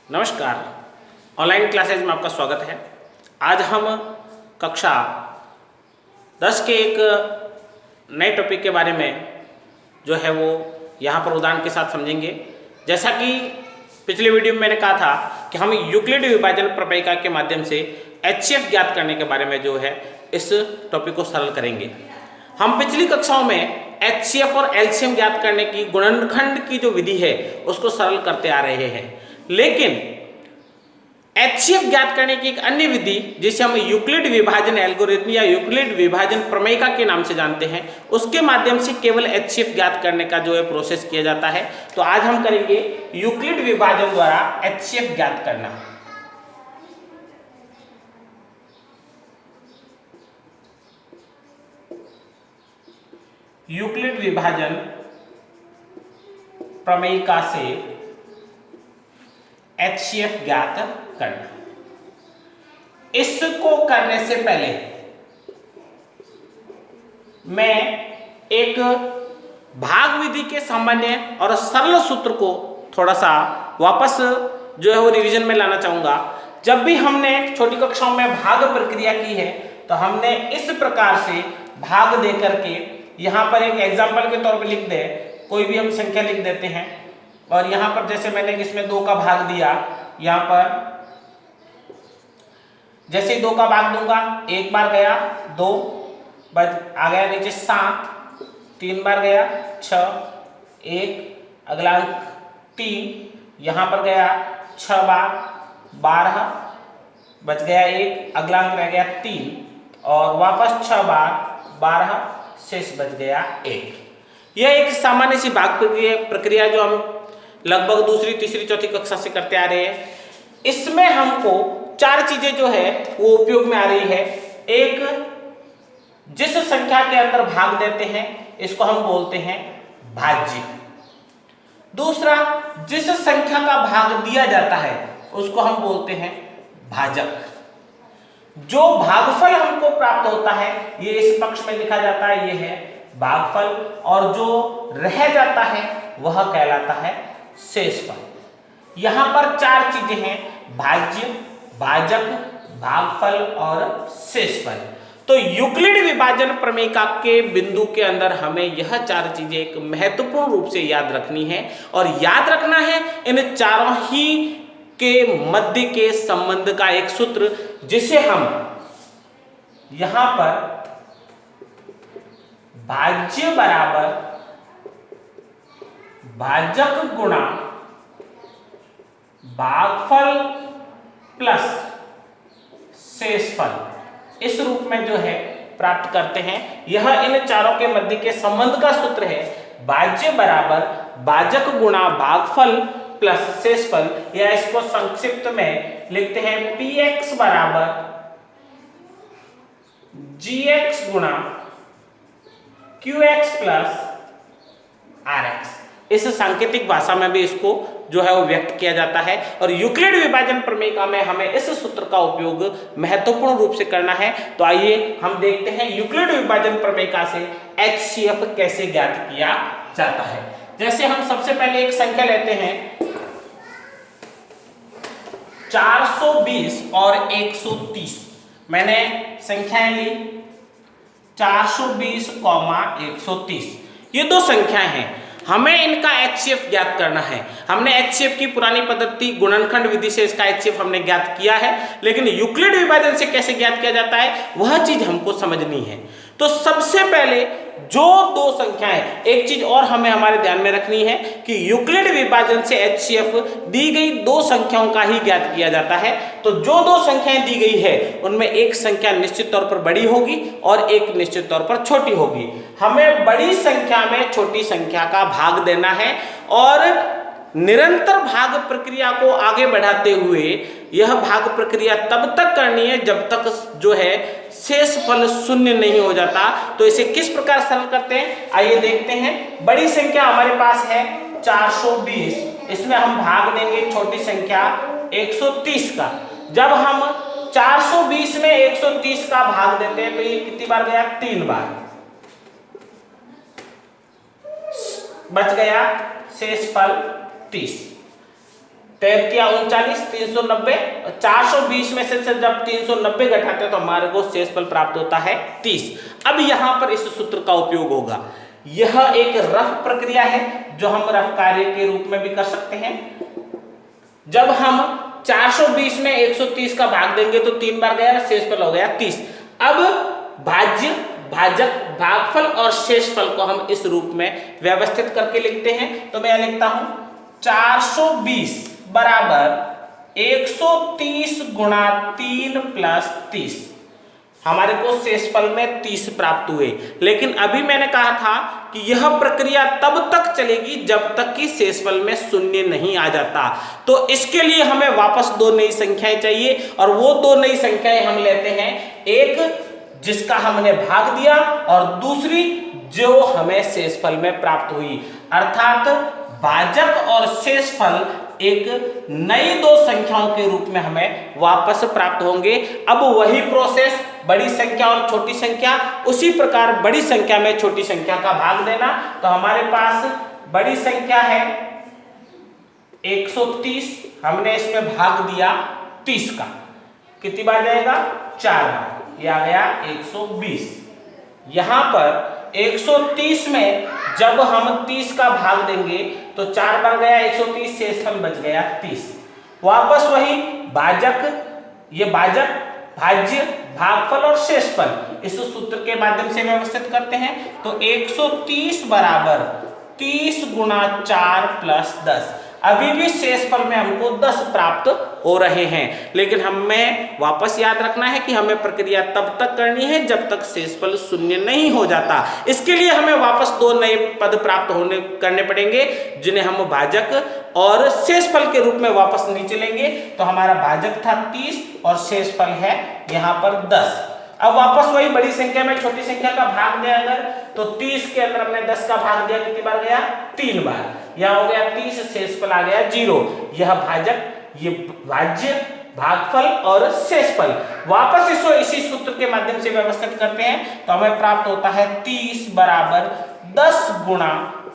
नमस्कार। Online classes में आपका स्वागत है। आज हम कक्षा 10 के एक नए टॉपिक के बारे में जो है वो यहाँ पर उदाहरण के साथ समझेंगे। जैसा कि पिछले वीडियो में मैंने कहा था कि हम यूक्लिड विभाजन प्रमेयिका के माध्यम से HCF ज्ञात करने के बारे में जो है इस टॉपिक को सरल करेंगे। हम पिछली कक्षाओं में HCF और LCM ज्ञात करने की गुणनखंड की जो विधि है उसको सरल करते आ रहे हैं, लेकिन HCF ज्ञात करने की एक अन्य विधि जिसे हम यूक्लिड विभाजन एल्गोरिथम या यूक्लिड विभाजन प्रमेयिका के नाम से जानते हैं, उसके माध्यम से केवल HCF ज्ञात करने का जो है प्रोसेस किया जाता है। तो आज हम करेंगे यूक्लिड विभाजन द्वारा HCF ज्ञात करना। यूक्लिड विभाजन प्रमेयिका से HCF ज्ञात करना। इसको करने से पहले मैं एक भाग विधि के सामान्य और सरल सूत्र को थोड़ा सा वापस जो है वो रिवीजन में लाना चाहूंगा। जब भी हमने छोटी कक्षाओं में भाग प्रक्रिया की है तो हमने इस प्रकार से भाग दे करके यहाँ पर एक एग्जाम्पल के तौर पे लिख दे, कोई भी हम संख्या लिख देते हैं और यहाँ पर जैसे मैंने इसमें 2 का भाग दिया, यहाँ पर जैसे ही 2 का भाग दूंगा, 1 बार गया 2 बच आ गया नीचे 7, 3 बार गया 6, 1 अगला अंक 3, यहाँ पर गया 6 बार 12 बच गया 1 अगला अंक रह गया 3 और वापस 6 बार 12 शेष बच गया 1। यह एक सामान्य सी भाग प्रक्रिया जो हम लगभग दूसरी तीसरी चौथी कक्षा से करते आ रहे हैं। इसमें हमको 4 चीजें जो है वो उपयोग में आ रही है। एक, जिस संख्या के अंदर भाग देते हैं इसको हम बोलते हैं भाज्य। दूसरा, जिस संख्या का भाग दिया जाता है उसको हम बोलते हैं भाजक। जो भागफल हमको प्राप्त होता है ये इस पक्ष में लिखा जाता है, ये है भागफल, और जो रह जाता है वह कहलाता है शेषफल। यहां पर 4 चीजें हैं, भाज्य, भाजक, भागफल और शेषफल। तो यूक्लिड विभाजन प्रमेयिका के बिंदु के अंदर हमें यह 4 चीजें एक महत्वपूर्ण रूप से याद रखनी है और याद रखना है इन चारों ही के मध्य के संबंध का एक सूत्र जिसे हम यहां पर भाज्य बराबर भाजक गुणा भागफल प्लस शेषफल इस रूप में जो है प्राप्त करते हैं। यह इन चारों के मध्य के संबंध का सूत्र है, भाज्य बराबर भाजक गुणा भागफल प्लस शेषफल, या इसको संक्षिप्त में लिखते हैं Px बराबर Gx गुणा Qx प्लस Rx। इस सांकेतिक भाषा में भी इसको जो है वो व्यक्त किया जाता है और यूक्लिड विभाजन प्रमेयिका में हमें इस सूत्र का उपयोग महत्वपूर्ण रूप से करना है। तो आइए हम देखते हैं यूक्लिड विभाजन प्रमेयिका से HCF कैसे ज्ञात किया जाता है। जैसे हम सबसे पहले एक संख्या लेते हैं 420 और 130। मैंने संख्याएं ली 420, 130, ये 2 संख्याएं हैं। हमें इनका HCF ज्ञात करना है। हमने HCF की पुरानी पद्धति गुणनखंड विधि से इसका HCF हमने ज्ञात किया है, लेकिन यूक्लिड विभाजन से कैसे ज्ञात किया जाता है वह चीज हमको समझनी है। तो सबसे पहले जो 2 संख्याएं, एक चीज और हमें हमारे ध्यान में रखनी है कि यूक्लिड विभाजन से HCF दी गई 2 संख्याओं का ही ज्ञात किया जाता है। तो जो 2 संख्याएं दी गई है उनमें एक संख्या निश्चित तौर पर बड़ी होगी और एक निश्चित तौर पर छोटी होगी। हमें बड़ी संख्या में छोटी संख्या का भाग देना है और निरंतर भाग प्रक्रिया को आगे बढ़ाते हुए यह भाग प्रक्रिया तब तक करनी है जब तक जो है शेषफल 0 नहीं हो जाता। तो इसे किस प्रकार सरल करते हैं आइए देखते हैं। बड़ी संख्या हमारे पास है 420, इसमें हम भाग देंगे छोटी संख्या 130 का। जब हम 420 में 130 का भाग देते हैं तो ये कितनी बार गया, 3 बार बच गया शेषफल 30। 13 39, 390, 420 में से जब 390 घटाते हैं तो हमारे को शेषफल प्राप्त होता है 30। अब यहां पर इस सूत्र का उपयोग होगा। यह एक रफ प्रक्रिया है जो हम रफ कार्य के रूप में भी कर सकते हैं। जब हम 420 में 130 का भाग देंगे तो 3 बार गया, शेषफल हो गया 30। अब भाज्य, भाजक, भागफल और शेषफल को हम इस रूप में व्यवस्थित करके लिखते हैं। तो मैं लिखता हूं 420 बराबर 130 गुणा 3 प्लस 30। हमारे को शेषफल में 30 प्राप्त हुए, लेकिन अभी मैंने कहा था कि यह प्रक्रिया तब तक चलेगी जब तक कि शेषफल में शून्य नहीं आ जाता। तो इसके लिए हमें वापस दो नई संख्याएं चाहिए, और वो दो नई संख्याएं हम लेते हैं, एक जिसका हमने भाग दिया और दूसरी जो हमें शेषफल में प्राप्त हुई। अर्थात भाजक और शेषफल एक नई दो संख्याओं के रूप में हमें वापस प्राप्त होंगे। अब वही प्रोसेस, बड़ी संख्या और छोटी संख्या, उसी प्रकार बड़ी संख्या में छोटी संख्या का भाग देना। तो हमारे पास बड़ी संख्या है 130, हमने इसमें भाग दिया 30 का, कितनी बार जाएगा? 4 बार, ये आ गया 120। यहां पर 130 में जब हम 30 का भाग देंगे तो 4 बार गया 130, शेषफल बच गया 30। वापस वही भाजक, ये भाजक, भाज्य, भागफल और शेषफल इस सूत्र के माध्यम से व्यवस्थित करते हैं। तो 130 बराबर 30 गुणा 4 प्लस 10। अभी भी शेषफल में हमको 10 प्राप्त हो रहे हैं, लेकिन हमें वापस याद रखना है कि हमें प्रक्रिया तब तक करनी है जब तक शेषफल शून्य नहीं हो जाता। इसके लिए हमें वापस दो नए पद प्राप्त करने पड़ेंगे, जिन्हें हम भाजक और शेषफल के रूप में वापस नीचे लेंगे। तो हमारा भाजक था 30 और शेषफल है यहाँ पर 10। अब वापस वही बड़ी संख्या में छोटी संख्या का भाग दिया अगर, तो 30 के अंदर हमने 10 का भाग दिया, कितनी बार गया? 3 बार। यहाँ हो गया 30, शेषफल आ गया 0। यह भाजक, ये भाज्य, भागफल और शेषफल। वापस इसको इसी सूत्र के माध्यम से व्यवस्थित करते हैं तो हमें प्राप्त होता है 30 बराबर 10 गुणा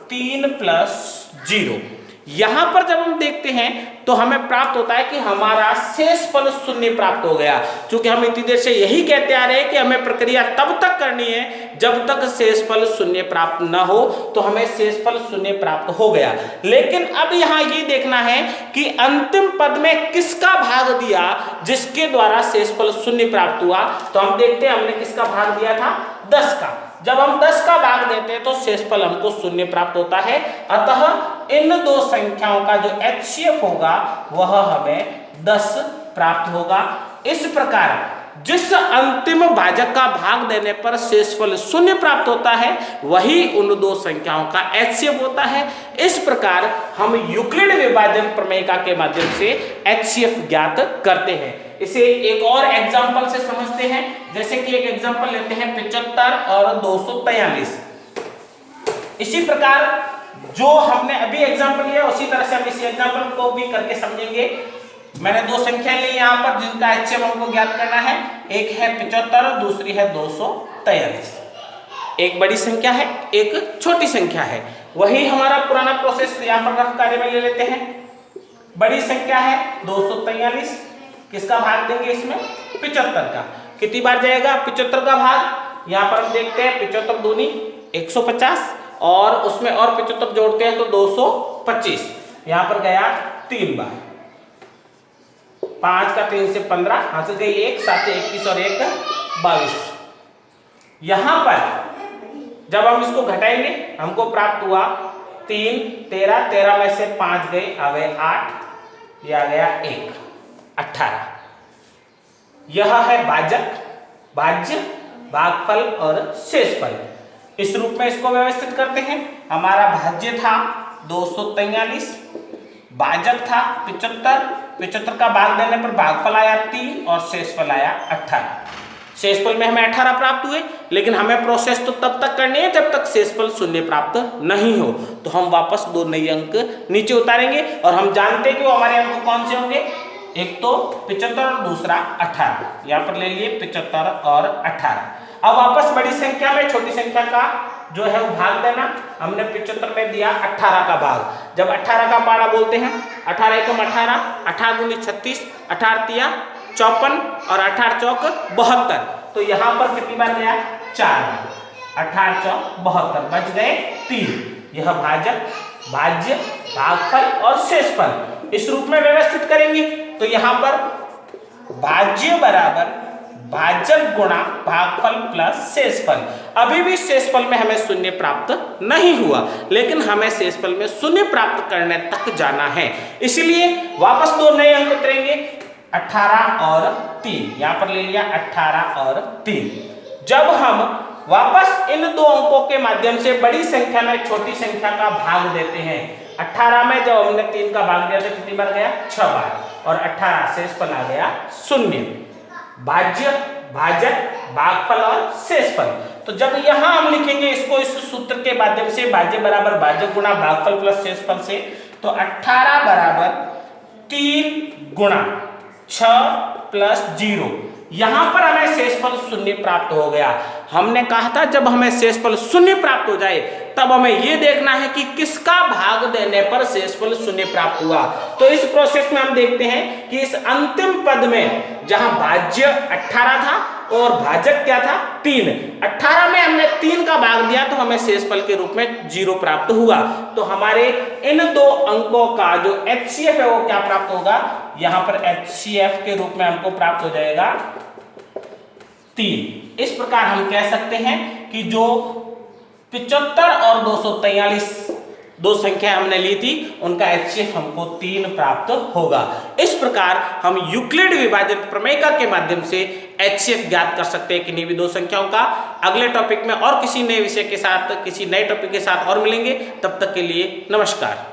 3 प्लस 0। यहां पर जब हम देखते हैं तो हमें प्राप्त होता है कि हमारा शेषफल शून्य प्राप्त हो गया। क्योंकि हम इतनी देर से यही कहते आ रहे हैं कि हमें प्रक्रिया तब तक करनी है जब तक शेषफल शून्य प्राप्त न हो। तो हमें शेषफल शून्य प्राप्त हो गया, लेकिन अब यहाँ ये देखना है कि अंतिम पद में किसका भाग दिया जिसके द्वारा शेषफल शून्य प्राप्त हुआ। तो हम देखते हैं हमने किसका भाग दिया था? 10 का। जब हम 10 का भाग देते हैं तो शेषफल हमको शून्य प्राप्त होता है। अतः इन दो संख्याओं का जो HCF होगा वह हमें 10 प्राप्त होगा। इस प्रकार जिस अंतिम भाजक का भाग देने पर शेषफल शून्य प्राप्त होता है वही उन दो संख्याओं का HCF होता है। इस प्रकार हम यूक्लिड विभाजन प्रमेय के माध्यम से HCF ज्ञात करते हैं। इसे एक और एग्जाम्पल से समझते हैं। जैसे कि एक एग्जाम्पल लेते हैं 75 और 243। इसी प्रकार जो हमने अभी एग्जाम्पल लिया उसी तरह से हम इस एग्जाम्पल को भी करके समझेंगे। मैंने दो संख्या ली यहाँ पर जिनका HCF हमको ज्ञात करना है। एक है 75 और दूसरी है 243। एक बड़ी संख्या है, एक छोटी संख्या है। वही हमारा पुराना प्रोसेस यहाँ पर रफ कार्य में ले लेते हैं। बड़ी संख्या है 243, किसका भाग देंगे इसमें? 75 का। कितनी बार जाएगा 75 का भाग? यहाँ पर हम देखते हैं 75 दूनी 150 और उसमें और 75 जोड़ते हैं तो 225। यहाँ पर गया 3 बार। 5 का 3 से 15, हाथ से गई 1, 7 से 21 और 1 22। यहाँ पर जब हम इसको घटाएंगे हमको प्राप्त हुआ 3, 13, 13 में से 5 गए, आ गए 8, ये आ गया 1, 18। यह है भाजक, भाज्य, भागफल और शेषफल। इस रूप में इसको व्यवस्थित करते हैं। हमारा भाज्य था 243, भाजक था 75, 75 का भाग देने पर भागफल आया 3 और शेषफल आया 18। शेषफल में हमें 18 प्राप्त हुए, लेकिन हमें प्रोसेस तो तब तक करनी है जब तक शेषफल शून्य प्राप्त नहीं हो। तो हम वापस दो नए अंक नीचे उतारेंगे और हम जानते हैं कि वो हमारे अंक कौन से होंगे। एक तो 75 और दूसरा 18। यहाँ पर ले लिए 75 और 18। अब वापस बड़ी संख्या में छोटी संख्या का जो है वो भाग देना। हमने 75 में दिया 18 का भाग। जब 18 का पारा बोलते हैं 18 एकम 18, 18 दूनी 36, 18 तिया 54 और 18 चौक 72। तो यहाँ पर कितनी बार गया? 4 बार। 18 चौक 72, बच गए 3। यह भाजक, भाज्य, भागफल और शेषफल इस रूप में व्यवस्थित करेंगे। तो यहाँ पर भाज्य बराबर भाजक गुणा भागफल प्लस शेषफल। अभी भी शेषफल में हमें शून्य प्राप्त नहीं हुआ, लेकिन हमें शेषफल में शून्य प्राप्त करने तक जाना है। इसलिए वापस दो नए अंक उतरेंगे, 18 और 3। यहां पर ले लिया 18 और 3। जब हम वापस इन दो अंकों के माध्यम से बड़ी संख्या में छोटी संख्या का भाग देते हैं, 18 में जब हमने 3 का भाग दिया तो कितनी बार गया? 6 बार। और 18 शेषफल आ गया 0। भाज्य, भाजक, भागफल और शेषफल। तो जब यहां हम लिखेंगे इसको इस सूत्र के माध्यम से, भाज्य बराबर भाजक गुणा भागफल प्लस शेषफल से, तो 18 बराबर 3 गुणा 6 प्लस 0। यहां पर हमें शेषफल 0 प्राप्त हो गया। हमने कहा था जब हमें शेषफल 0 प्राप्त हो जाए तब हमें यह देखना है कि किसका भाग देने पर शेषफल 0 प्राप्त हुआ। तो इस प्रोसेस में हम देखते हैं कि इस अंतिम पद में जहां भाज्य 18 था और भाजक क्या था? 3। 18 में हमने 3 का भाग दिया तो हमें शेषफल के रूप में 0 प्राप्त हुआ। तो हमारे इन दो अंकों का जो HCF है वो क्या प्राप्त होगा? यहां पर HCF के रूप में हमको प्राप्त हो जाएगा 3। इस प्रकार हम कह सकते हैं कि जो 75 और 243 दो संख्या हमने ली थी उनका HCF हमको 3 प्राप्त होगा। इस प्रकार हम यूक्लिड विभाजन प्रमेय के माध्यम से HCF ज्ञात कर सकते हैं किन्हीं भी दो संख्याओं का। अगले टॉपिक में और किसी नए विषय के साथ, किसी नए टॉपिक के साथ और मिलेंगे। तब तक के लिए नमस्कार।